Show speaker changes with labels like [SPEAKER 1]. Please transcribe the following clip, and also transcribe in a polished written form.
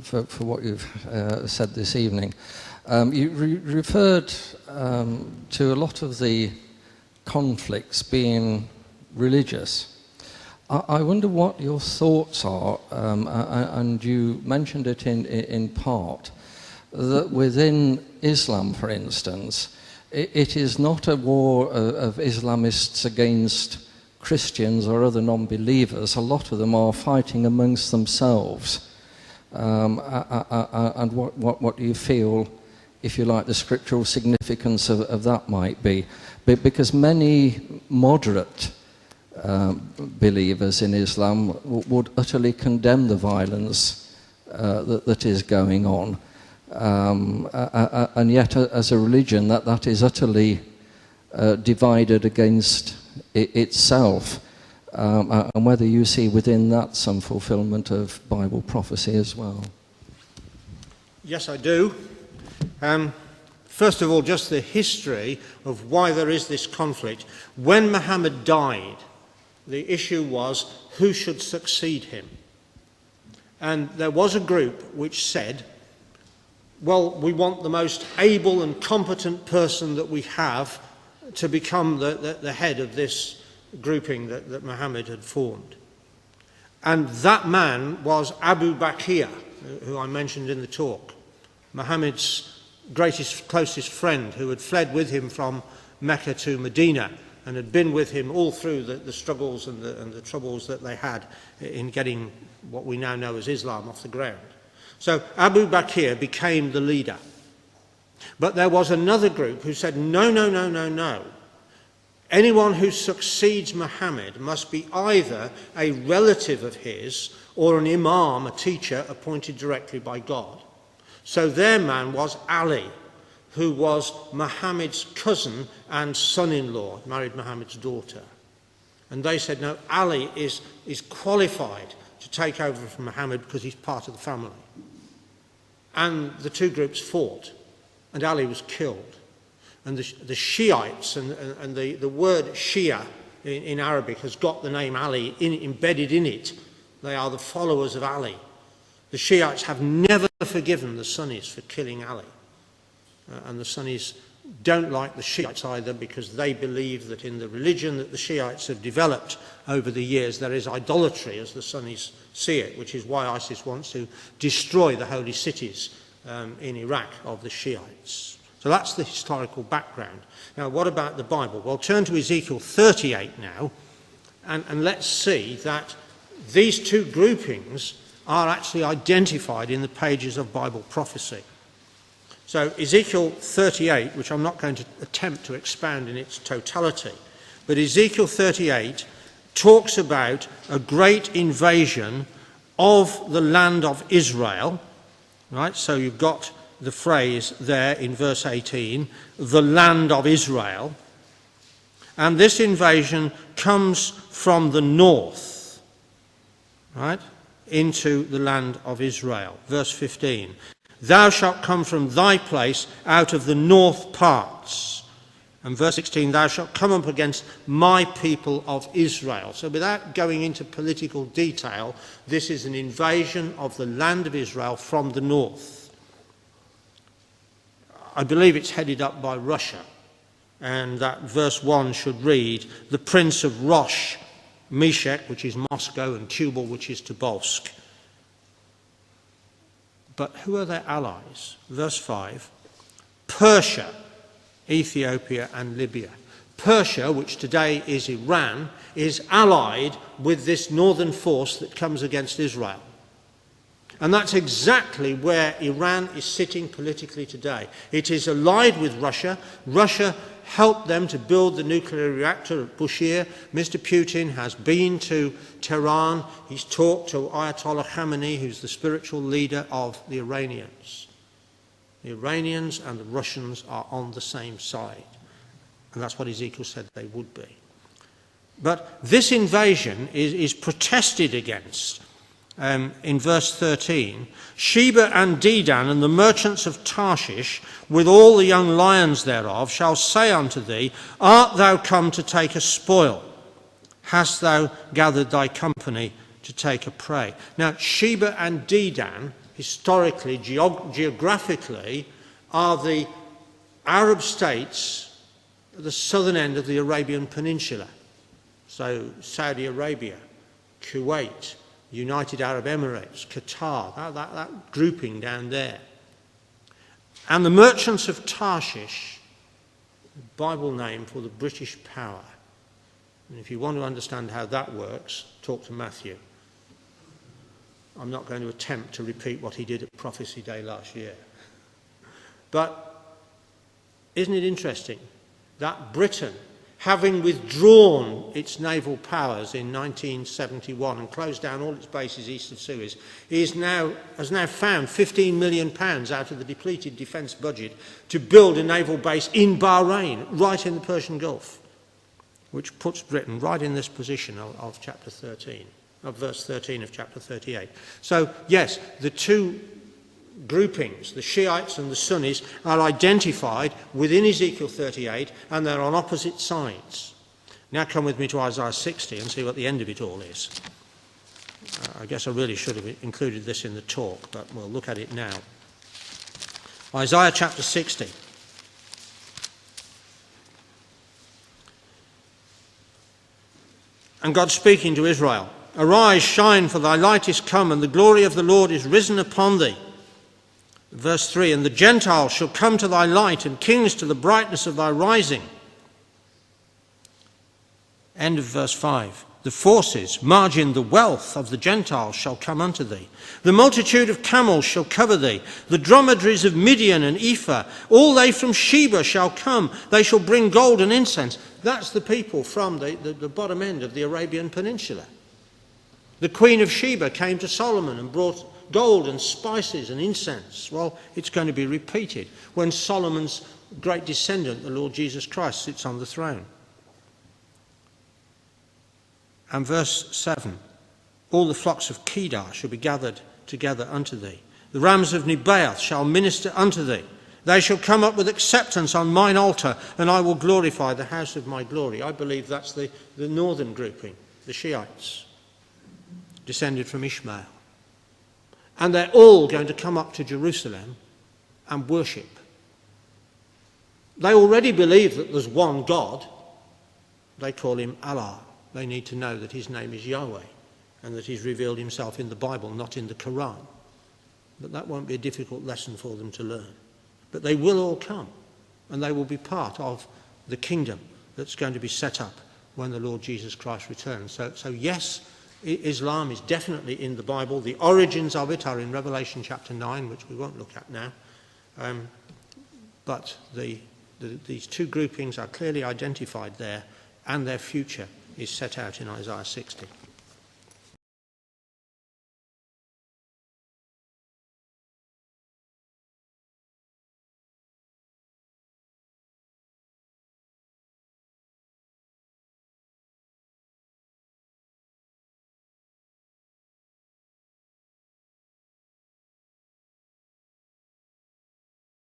[SPEAKER 1] for what you've said this evening. You referred to a lot of the conflicts being religious. I wonder what your thoughts are, and you mentioned it in part, that within Islam, for instance, it is not a war of Islamists against Christians or other non-believers. A lot of them are fighting amongst themselves. And what do you feel, if you like, the scriptural significance of that might be? Because many moderate believers in Islam would utterly condemn the violence that is going on. And yet, as a religion, that is utterly divided against itself. And whether you see within that some fulfillment of Bible prophecy as well.
[SPEAKER 2] Yes, I do. First of all, just the history of why there is this conflict. When Muhammad died, the issue was who should succeed him. And there was a group which said, well, we want the most able and competent person that we have to become the head of this grouping that Muhammad had formed. And that man was Abu Bakr, who I mentioned in the talk, Muhammad's closest friend, who had fled with him from Mecca to Medina and had been with him all through the struggles and the troubles that they had in getting what we now know as Islam off the ground. So Abu Bakr became the leader. But there was another group who said, no. Anyone who succeeds Muhammad must be either a relative of his or an imam, a teacher appointed directly by God. So their man was Ali, who was Muhammad's cousin and son-in-law, married Muhammad's daughter. And they said, no, Ali is qualified to take over from Muhammad because he's part of the family. And the two groups fought, and Ali was killed. And the Shiites, and the word Shia in Arabic has got the name Ali embedded in it. They are the followers of Ali. The Shiites have never forgiven the Sunnis for killing Ali. And the Sunnis don't like the Shiites either, because they believe that in the religion that the Shiites have developed over the years, there is idolatry as the Sunnis see it, which is why ISIS wants to destroy the holy cities in Iraq of the Shiites. So that's the historical background. Now, what about the Bible? Well, turn to Ezekiel 38 now, and let's see that these two groupings are actually identified in the pages of Bible prophecy. So Ezekiel 38, which I'm not going to attempt to expound in its totality, but Ezekiel 38 talks about a great invasion of the land of Israel, right? So you've got the phrase there in verse 18, the land of Israel. And this invasion comes from the north, right, into the land of Israel. Verse 15, thou shalt come from thy place out of the north parts. And verse 16, thou shalt come up against my people of Israel. So without going into political detail, this is an invasion of the land of Israel from the north. I believe it's headed up by Russia, and that verse 1 should read, the prince of Rosh, Meshech, which is Moscow, and Tubal, which is Tobolsk. But who are their allies? Verse 5, Persia, Ethiopia, and Libya. Persia, which today is Iran, is allied with this northern force that comes against Israel. And that's exactly where Iran is sitting politically today. It is allied with Russia. Russia helped them to build the nuclear reactor at Bushehr. Mr. Putin has been to Tehran. He's talked to Ayatollah Khamenei, who's the spiritual leader of the Iranians. The Iranians and the Russians are on the same side. And that's what Ezekiel said they would be. But this invasion is protested against. In verse 13, Sheba and Dedan and the merchants of Tarshish, with all the young lions thereof, shall say unto thee, art thou come to take a spoil? Hast thou gathered thy company to take a prey? Now, Sheba and Dedan historically, geographically, are the Arab states at the southern end of the Arabian Peninsula. So Saudi Arabia, Kuwait, United Arab Emirates, Qatar, that grouping down there. And the merchants of Tarshish, Bible name for the British power. And if you want to understand how that works, talk to Matthew. I'm not going to attempt to repeat what he did at Prophecy Day last year. But isn't it interesting that Britain, having withdrawn its naval powers in 1971 and closed down all its bases east of Suez, has now found £15 million out of the depleted defence budget to build a naval base in Bahrain, right in the Persian Gulf, which puts Britain right in this position of chapter 13, of verse 13 of chapter 38. So, yes, the two groupings, the Shiites and the Sunnis, are identified within Ezekiel 38, and they're on opposite sides. Now come with me to Isaiah 60 and see what the end of it all is. I guess I really should have included this in the talk, but we'll look at it now. Isaiah chapter 60. And God speaking to Israel, "Arise, shine, for thy light is come, and the glory of the Lord is risen upon thee." Verse 3, "And the Gentiles shall come to thy light, and kings to the brightness of thy rising." End of verse 5. "The forces, margin, the wealth of the Gentiles shall come unto thee. The multitude of camels shall cover thee. The dromedaries of Midian and Ephah, all they from Sheba shall come. They shall bring gold and incense." That's the people from the bottom end of the Arabian Peninsula. The Queen of Sheba came to Solomon and brought gold and spices and incense. Well, it's going to be repeated when Solomon's great descendant, the Lord Jesus Christ, sits on the throne. And verse 7, "All the flocks of Kedar shall be gathered together unto thee. The rams of Nebaioth shall minister unto thee. They shall come up with acceptance on mine altar, and I will glorify the house of my glory." I believe that's the northern grouping, the Shiites, descended from Ishmael. And they're all going to come up to Jerusalem and worship. They already believe that there's one God. They call him Allah. They need to know that his name is Yahweh and that he's revealed himself in the Bible, not in the Quran. But that won't be a difficult lesson for them to learn. But they will all come, and they will be part of the kingdom that's going to be set up when the Lord Jesus Christ returns. So yes, Islam is definitely in the Bible. The origins of it are in Revelation chapter 9, which we won't look at now. But these two groupings are clearly identified there, and their future is set out in Isaiah 60.